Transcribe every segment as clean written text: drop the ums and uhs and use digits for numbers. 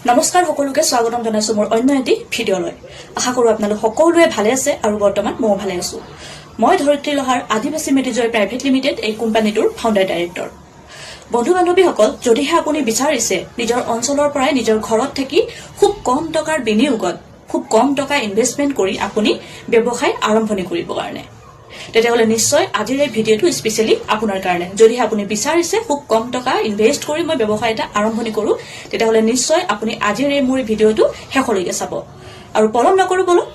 নমস্কাৰ সকলোকে স্বাগতম জনাইছো মোৰ অন্য এটি ভিডিঅ'লৈ। আশা কৰোঁ আপোনালোক সকলোৱে ভালে আছে আৰু বৰ্তমান ময়ো ভালে আছো। মই ধৰিত্ৰী লোহাৰ আদিবাসী মেডিজয় প্ৰাইভেট লিমিটেড এই কোম্পানীটোৰ ফাউণ্ডাৰ ডাইৰেক্টৰ। বন্ধু বান্ধৱীসকল, যদিহে আপুনি বিচাৰিছে নিজৰ অঞ্চলৰ পৰাই নিজৰ ঘৰত থাকি খুব কম টকাৰ বিনিয়োগত খুব কম টকা ইনভেষ্টমেণ্ট কৰি আপুনি ব্যৱসায় আৰম্ভণি কৰিবৰ কাৰণে, তেতিয়াহ'লে নিশ্চয় আজিৰ এই ভিডিঅ'টো স্পেচিয়েলি আপোনাৰ কাৰণে। যদিহে আপুনি বিচাৰিছে খুব কম টকা ইনভেষ্ট কৰি মই ব্যৱসায় এটা আৰম্ভণি কৰোঁ, তেতিয়াহ'লে নিশ্চয় আপুনি আজিৰ এই মোৰ ভিডিঅ'টো শেষলৈকে চাব। আৰু পলম নকৰোঁ, বলক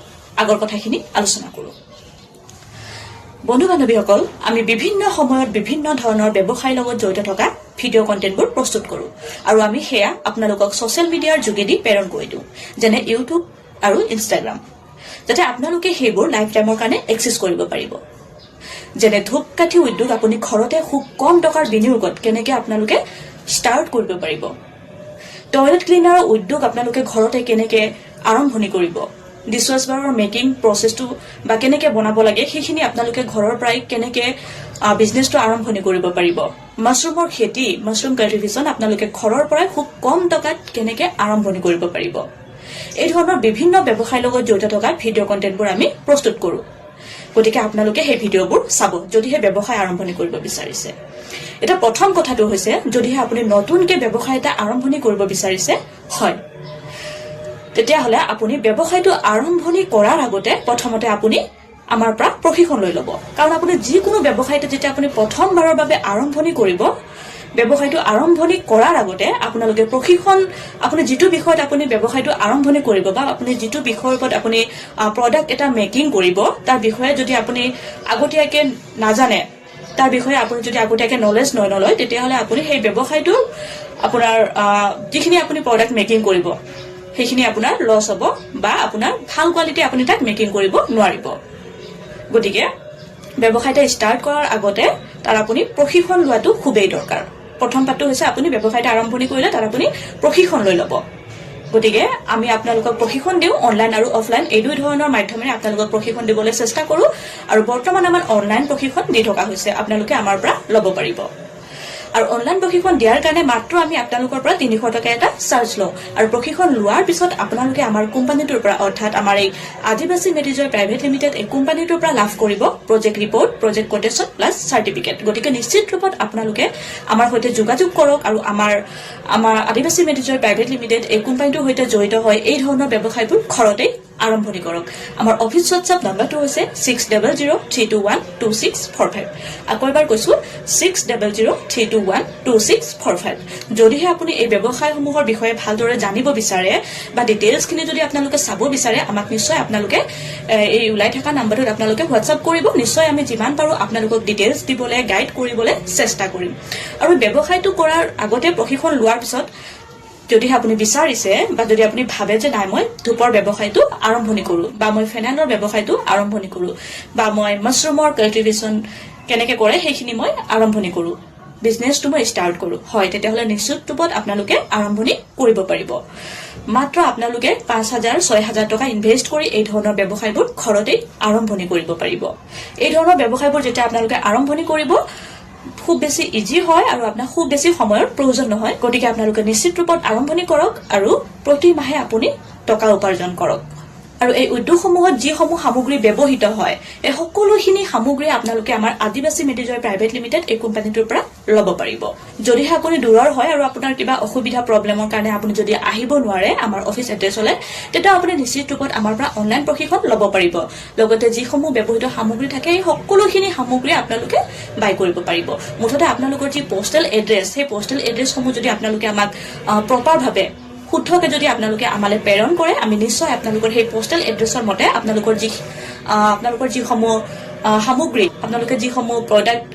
আগৰ কথাখিনি আলোচনা কৰোঁ। বন্ধু বান্ধৱীসকল, আমি বিভিন্ন সময়ত বিভিন্ন ধৰণৰ ব্যৱসায়ৰ লগত জড়িত থকা ভিডিঅ' কণ্টেণ্টবোৰ প্ৰস্তুত কৰোঁ আৰু আমি সেয়া আপোনালোকক ছ'চিয়েল মিডিয়াৰ যোগেদি প্ৰেৰণ কৰি দিওঁ, যেনে ইউটিউব আৰু ইনষ্টাগ্ৰাম, যাতে আপোনালোকে সেইবোৰ লাইফ টাইমৰ কাৰণে এক্সেছ কৰিব পাৰিব। যেনে ধূপকাঠি উদ্যোগ আপুনি ঘৰতে খুব কম টকাৰ বিনিয়োগত কেনেকৈ আপোনালোকে ষ্টাৰ্ট কৰিব পাৰিব। টয়লেট ক্লিনাৰৰ উদ্যোগ আপোনালোকে ঘৰতে কেনেকৈ আৰম্ভণি কৰিব। ডিছৱাছ বাৰৰ মেকিং প্ৰচেছটো বা কেনেকৈ বনাব লাগে সেইখিনি আপোনালোকে ঘৰৰ পৰাই কেনেকৈ বিজনেছটো আৰম্ভণি কৰিব পাৰিব। মাছৰুমৰ খেতি, মাছৰুম কাল্টিভেশ্যন আপোনালোকে ঘৰৰ পৰাই খুব কম টকাত কেনেকৈ আৰম্ভণি কৰিব পাৰিব। এই ধৰণৰ বিভিন্ন ব্যৱসায়ৰ লগত জড়িত থকা ভিডিঅ' কণ্টেণ্টবোৰ আমি প্ৰস্তুত কৰোঁ। গতিকে আপোনালোকে সেই ভিডিঅ'বোৰ চাব যদিহে ব্যৱসায় আৰম্ভণি কৰিব বিচাৰিছে। এতিয়া প্ৰথম কথাটো হৈছে, যদিহে আপুনি নতুনকৈ ব্যৱসায় এটা আৰম্ভণি কৰিব বিচাৰিছে, হয়, তেতিয়াহ'লে আপুনি ব্যৱসায়টো আৰম্ভণি কৰাৰ আগতে প্ৰথমতে আপুনি আমাৰ পৰা প্ৰশিক্ষণ লৈ ল'ব। কাৰণ আপুনি যিকোনো ব্যৱসায়তে যেতিয়া আপুনি প্ৰথমবাৰৰ বাবে আৰম্ভণি কৰিব, ব্যৱসায়টো আৰম্ভণি কৰাৰ আগতে আপোনালোকে প্ৰশিক্ষণ, আপুনি যিটো বিষয়ত আপুনি ব্যৱসায়টো আৰম্ভণি কৰিব বা আপুনি যিটো বিষয়ৰ ওপৰত আপুনি প্ৰডাক্ট এটা মেকিং কৰিব, তাৰ বিষয়ে যদি আপুনি আগতীয়াকৈ নাজানে, তাৰ বিষয়ে আপুনি যদি আগতীয়াকৈ নলেজ নলয়, তেতিয়াহ'লে আপুনি সেই ব্যৱসায়টো আপোনাৰ যিখিনি আপুনি প্ৰডাক্ট মেকিং কৰিব সেইখিনি আপোনাৰ লছ হ'ব বা আপোনাৰ ভাল কোৱালিটি আপুনি তাক মেকিং কৰিব নোৱাৰিব। গতিকে ব্যৱসায় এটা ষ্টাৰ্ট কৰাৰ আগতে তাৰ আপুনি প্ৰশিক্ষণ লোৱাটো খুবেই দৰকাৰ। প্ৰথম পাঠটো হৈছে আপুনি ব্যৱসায় এটা আৰম্ভণি কৰিলে তাত আপুনি প্ৰশিক্ষণ লৈ ল'ব। গতিকে আমি আপোনালোকক প্ৰশিক্ষণ দিওঁ, অনলাইন আৰু অফলাইন এই দুই ধৰণৰ মাধ্যমেৰে আপোনালোকক প্ৰশিক্ষণ দিবলৈ চেষ্টা কৰোঁ। আৰু বৰ্তমান আমাৰ অনলাইন প্ৰশিক্ষণ দি থকা হৈছে, আপোনালোকে আমাৰ পৰা ল'ব পাৰিব। আৰু অনলাইন প্ৰশিক্ষণ দিয়াৰ কাৰণে মাত্ৰ আমি আপোনালোকৰ পৰা 300 টকা এটা চাৰ্জ লওঁ। আৰু প্ৰশিক্ষণ লোৱাৰ পিছত আপোনালোকে আমাৰ কোম্পানীটোৰ পৰা, অৰ্থাৎ আমাৰ এই আদিবাসী মেডিজয় প্ৰাইভেট লিমিটেড এই কোম্পানীটোৰ পৰা লাভ কৰিব project report, project quotation plus certificate. গতিকে নিশ্চিত ৰূপত আপোনালোকে আমাৰ সৈতে যোগাযোগ কৰক আৰু আমাৰ আদিবাসী মেডিজয় প্ৰাইভেট লিমিটেড এই কোম্পানীটোৰ সৈতে জড়িত হৈ এই ধৰণৰ ব্যৱসায়বোৰ ঘৰতেই আৰম্ভণি কৰক। আমাৰ অফিচ হোৱাটছআপ নম্বৰটো হৈছে 6003212645। আকৌ এবাৰ কৈছোঁ 6003212645। যদিহে আপুনি এই ব্যৱসায়সমূহৰ বিষয়ে ভালদৰে জানিব বিচাৰে বা ডিটেইলছখিনি যদি আপোনালোকে চাব বিচাৰে, আমাক নিশ্চয় আপোনালোকে এই ওলাই থকা নাম্বাৰটোত আপোনালোকে হোৱাটছআপ কৰিব। নিশ্চয় আমি যিমান পাৰোঁ আপোনালোকক ডিটেইলছ দিবলৈ, গাইড কৰিবলৈ চেষ্টা কৰিম। আৰু ব্যৱসায়টো কৰাৰ আগতে, প্ৰশিক্ষণ লোৱাৰ পিছত যদিহে আপুনি বিচাৰিছে বা যদি আপুনি ভাবে যে নাই, মই ধূপৰ ব্যৱসায়টো আৰম্ভণি কৰোঁ বা মই ফেনাইলৰ ব্যৱসায়টো আৰম্ভণি কৰোঁ বা মই মাছৰুমৰ কাল্টিভেশ্যন কেনেকৈ কৰে সেইখিনি মই আৰম্ভণি কৰোঁ, বিজনেছটো মই ষ্টাৰ্ট কৰোঁ, হয়, তেতিয়াহ'লে নিশ্চিত ৰূপত আপোনালোকে আৰম্ভণি কৰিব পাৰিব। মাত্ৰ আপোনালোকে 5,000-6,000 টকা ইনভেষ্ট কৰি এই ধৰণৰ ব্যৱসায়বোৰ ঘৰতেই আৰম্ভণি কৰিব পাৰিব। এই ধৰণৰ ব্যৱসায়বোৰ যেতিয়া আপোনালোকে আৰম্ভণি কৰিব, খুব বেছি ইজি হয় আৰু আপোনাৰ খুব বেছি সময়ৰ প্ৰয়োজন নহয়। গতিকে আপোনালোকে নিশ্চিত ৰূপত আৰম্ভণি কৰক আৰু প্ৰতি মাহে আপুনি টকা উপাৰ্জন কৰক। আৰু এই উদ্যোগসমূহত যিসমূহ সামগ্ৰী ব্যৱহৃত হয়, এই সকলোখিনি সামগ্ৰী আপোনালোকে আমাৰ আদিবাসী মেডিজয় প্ৰাইভেট লিমিটেড এই কোম্পানীটোৰ পৰা ল'ব পাৰিব। যদিহে আপুনি দূৰৰ হয় আৰু আপোনাৰ কিবা অসুবিধা, প্ৰব্লেমৰ কাৰণে আপুনি যদি আহিব নোৱাৰে আমাৰ অফিচ এড্ৰেছলৈ, তেতিয়া আপুনি নিশ্চিত ৰূপত আমাৰ পৰা অনলাইন প্ৰশিক্ষণ ল'ব পাৰিব। লগতে যিসমূহ ব্যৱহৃত সামগ্ৰী থাকে এই সকলোখিনি সামগ্ৰী আপোনালোকে বাই কৰিব পাৰিব। মুঠতে আপোনালোকৰ যি পোষ্টেল এড্ৰেছ, সেই পোষ্টেল এড্ৰেছসমূহ যদি আপোনালোকে আমাক প্ৰপাৰভাৱে, শুদ্ধকৈ যদি আপোনালোকে আমালৈ প্ৰেৰণ কৰে, আমি নিশ্চয় আপোনালোকৰ সেই পোষ্টেল এড্ৰেছৰ মতে আপোনালোকৰ যিসমূহ সামগ্ৰী, আপোনালোকে যিসমূহ প্ৰডাক্ট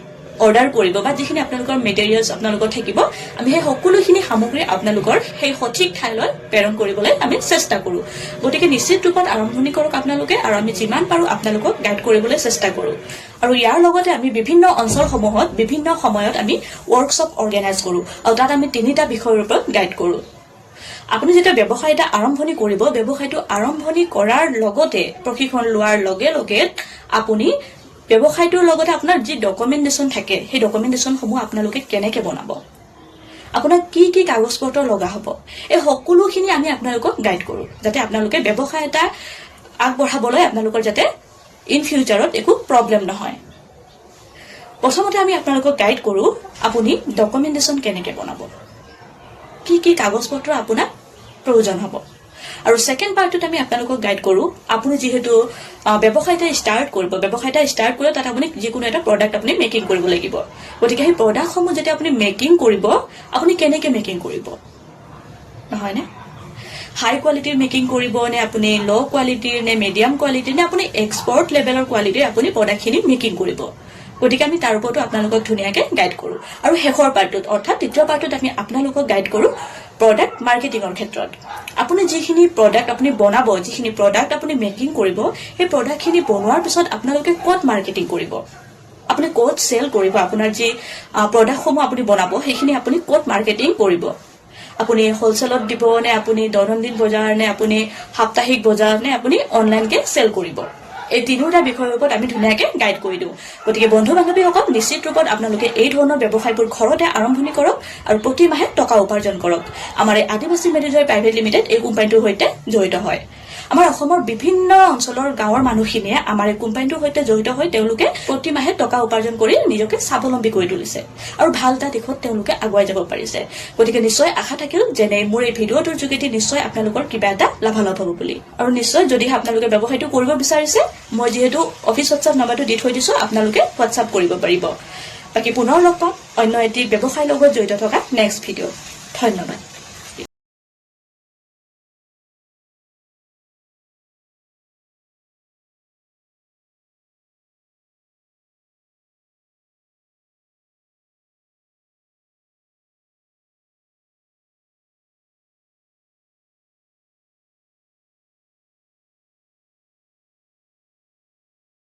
অৰ্ডাৰ কৰিব বা যিখিনি আপোনালোকৰ মেটেৰিয়েলছ আপোনালোকৰ থাকিব, আমি সেই সকলোখিনি সামগ্ৰী আপোনালোকৰ সেই সঠিক ঠাইলৈ প্ৰেৰণ কৰিবলৈ আমি চেষ্টা কৰোঁ। গতিকে নিশ্চিত ৰূপত আৰম্ভণি কৰক আপোনালোকে, আৰু আমি যিমান পাৰোঁ আপোনালোকক গাইড কৰিবলৈ চেষ্টা কৰোঁ। আৰু ইয়াৰ লগতে আমি বিভিন্ন অঞ্চলসমূহত বিভিন্ন সময়ত আমি ৱৰ্কশ্বপ অৰ্গেনাইজ কৰোঁ আৰু তাত আমি 3টা বিষয়ৰ ওপৰত গাইড কৰোঁ। আপুনি যেতিয়া ব্যৱসায় এটা আৰম্ভণি কৰিব, ব্যৱসায়টো আৰম্ভণি কৰাৰ লগতে, প্ৰশিক্ষণ লোৱাৰ লগে লগে আপুনি ব্যৱসায়টোৰ লগতে আপোনাৰ যি ডকুমেণ্টেশ্যন থাকে, সেই ডকুমেণ্টেশ্যনসমূহ আপোনালোকে কেনেকৈ বনাব, আপোনাক কি কি কাগজ পত্ৰ লগা হ'ব এই সকলোখিনি আমি আপোনালোকক গাইড কৰোঁ যাতে আপোনালোকে ব্যৱসায় এটা আগবঢ়াবলৈ আপোনালোকৰ যাতে ইন ফিউচাৰত একো প্ৰব্লেম নহয় প্ৰথমতে আমি আপোনালোকক গাইড কৰোঁ আপুনি ডকুমেণ্টেশ্যন কেনেকৈ বনাব কি কি কাগজ পত্ৰ আপোনাক প্ৰয়োজন হ'ব আৰু সেকেন্ড পাৰ্টত আমি আপোনালোকক গাইড কৰোঁ আপুনি যেহেতু ব্যৱসায় এটা ষ্টাৰ্ট কৰিব ব্যৱসায় এটা ষ্টাৰ্ট কৰি তাত আপুনি যিকোনো এটা প্ৰডাক্ট আপুনি মেকিং কৰিব লাগিব গতিকে সেই প্ৰডাক্টসমূহ যেতিয়া আপুনি মেকিং কৰিব আপুনি কেনেকৈ মেকিং কৰিব নহয় নে হাই কোৱালিটিৰ মেকিং কৰিব নে আপুনি ল' কোৱালিটিৰ নে মিডিয়াম কোৱালিটিৰ নে আপুনি এক্সপৰ্ট লেভেলৰ কোৱালিটিৰ আপুনি প্ৰডাক্টখিনি মেকিং কৰিব গতিকে আমি তাৰ ওপৰতো আপোনালোকক ধুনীয়াকৈ গাইড কৰোঁ আৰু শেষৰ পাৰ্টত অৰ্থাৎ তৃতীয় পাৰ্টত আমি আপোনালোকক গাইড কৰোঁ প্ৰডাক্ট মাৰ্কেটিঙৰ ক্ষেত্ৰত আপুনি যিখিনি প্ৰডাক্ট আপুনি বনাব যিখিনি প্ৰডাক্ট আপুনি মেকিং কৰিব সেই প্ৰডাক্টখিনি বনোৱাৰ পিছত আপোনালোকে ক'ত মাৰ্কেটিং কৰিব আপুনি ক'ত চেল কৰিব আপোনাৰ যি প্ৰডাক্টসমূহ আপুনি বনাব সেইখিনি আপুনি ক'ত মাৰ্কেটিং কৰিব আপুনি হোলচেলত দিব নে আপুনি দৈনন্দিন বজাৰ নে আপুনি সাপ্তাহিক বজাৰ নে আপুনি অনলাইনকে চেল কৰিব এই তিনিটা বিষয়ৰ ওপৰত আমি ধুনীয়াকৈ গাইড কৰি দিওঁ গতিকে বন্ধু বান্ধৱীসকল নিশ্চিত ৰূপত আপোনালোকে এই ধৰণৰ ব্যৱসায়বোৰ ঘৰতে আৰম্ভণি কৰক আৰু প্ৰতি মাহে টকা উপাৰ্জন কৰক আমাৰ এই আদিবাসী মেডিজয় প্ৰাইভেট লিমিটেড এই কোম্পানীটোৰ সৈতে জড়িত হয় আমাৰ অসমৰ বিভিন্ন অঞ্চলৰ গাঁৱৰ মানুহখিনিয়ে আমাৰ এই কোম্পানীটোৰ সৈতে জড়িত হৈ তেওঁলোকে প্ৰতি মাহে টকা উপাৰ্জন কৰি নিজকে স্বাৱলম্বী কৰি তুলিছে আৰু ভাল এটা দিশত তেওঁলোকে আগুৱাই যাব পাৰিছে গতিকে নিশ্চয় আশা থাকিল যেনে মোৰ এই ভিডিঅ'টোৰ যোগেদি নিশ্চয় আপোনালোকৰ কিবা এটা লাভালাভ হ'ব বুলি আৰু নিশ্চয় যদি আপোনালোকে ব্যৱসায়টো কৰিব বিচাৰিছে মই যিহেতু অফিচ হোৱাটছআপ নম্বৰটো দি থৈ দিছোঁ আপোনালোকে হোৱাটছআপ কৰিব পাৰিব বাকী পুনৰ লগ পাম অন্য এটি ব্যৱসায়ৰ লগত জড়িত থকা নেক্সট ভিডিঅ' ধন্যবাদ